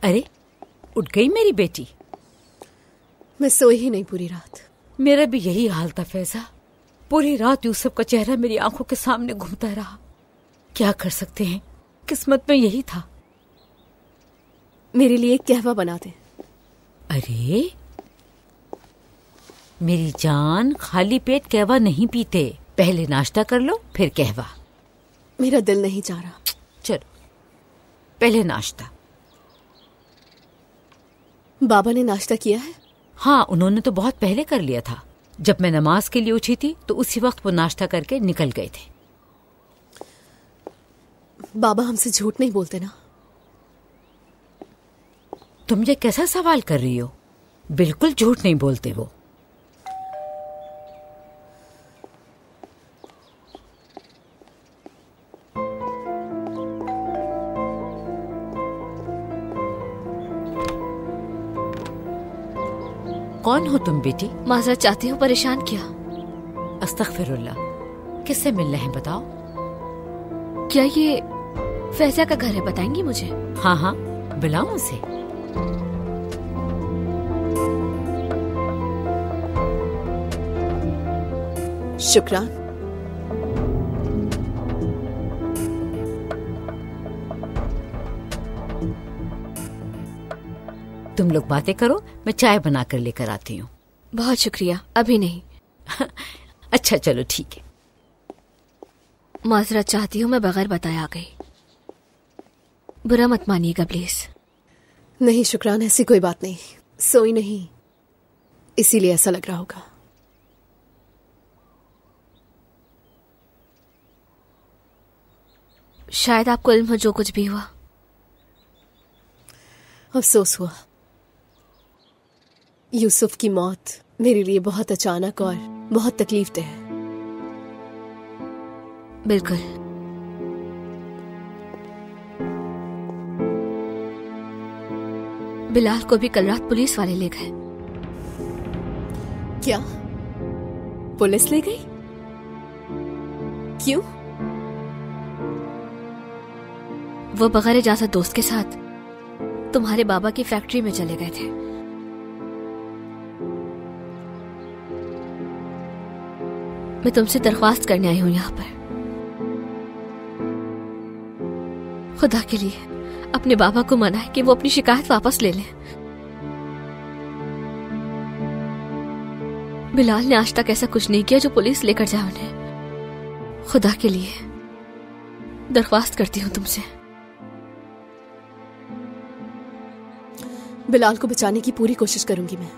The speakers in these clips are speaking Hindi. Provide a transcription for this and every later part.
अरे, उठ गई मेरी बेटी? मैं सोई ही नहीं पूरी रात। मेरा भी यही हाल था फैजा। पूरी रात यूसुफ का चेहरा मेरी आंखों के सामने घूमता रहा। क्या कर सकते हैं, किस्मत में यही था। मेरे लिए कहवा बना दे। अरे मेरी जान, खाली पेट कहवा नहीं पीते। पहले नाश्ता कर लो फिर कहवा। मेरा दिल नहीं चाह रहा। चलो पहले नाश्ता। बाबा ने नाश्ता किया है? हाँ, उन्होंने तो बहुत पहले कर लिया था। जब मैं नमाज के लिए उठी थी तो उसी वक्त वो नाश्ता करके निकल गए थे। बाबा हमसे झूठ नहीं बोलते ना? तुम ये कैसा सवाल कर रही हो? बिल्कुल झूठ नहीं बोलते वो। कौन हो तुम बेटी? माजरत चाहती हूँ, परेशान किया। अस्तगफिरुल्लाह। किससे मिलना है बताओ? क्या ये फैजा का घर है? बताएंगी मुझे? हाँ हाँ, बुलाओ उसे। शुक्रान। तुम लोग बातें करो, मैं चाय बना कर लेकर आती हूँ। बहुत शुक्रिया, अभी नहीं। अच्छा चलो ठीक है। माजरत चाहती हूँ, मैं बगैर बताए आ गई। बुरा मत मानिएगा प्लीज। नहीं शुक्रान, ऐसी कोई बात नहीं। सोई नहीं, इसीलिए ऐसा लग रहा होगा। शायद आपको इल्म हो जो कुछ भी हुआ। अफसोस हुआ। यूसुफ की मौत मेरे लिए बहुत अचानक और बहुत तकलीफ दे है। बिल्कुल। बिलाल को भी कल रात पुलिस वाले ले गए। क्या? पुलिस ले गई? क्यों? वो बगैर इजाजत दोस्त के साथ तुम्हारे बाबा की फैक्ट्री में चले गए थे। मैं तुमसे दरख्वास्त करने आई हूं यहाँ पर। खुदा के लिए अपने बाबा को मनाए कि वो अपनी शिकायत वापस ले लें। बिलाल ने आज तक ऐसा कुछ नहीं किया जो पुलिस लेकर जाए उन्हें। खुदा के लिए दरख्वास्त करती हूँ तुमसे। बिलाल को बचाने की पूरी कोशिश करूंगी मैं।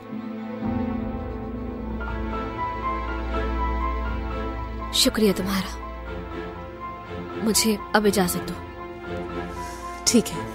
शुक्रिया तुम्हारा। मुझे अब इजाजत दो। ठीक है।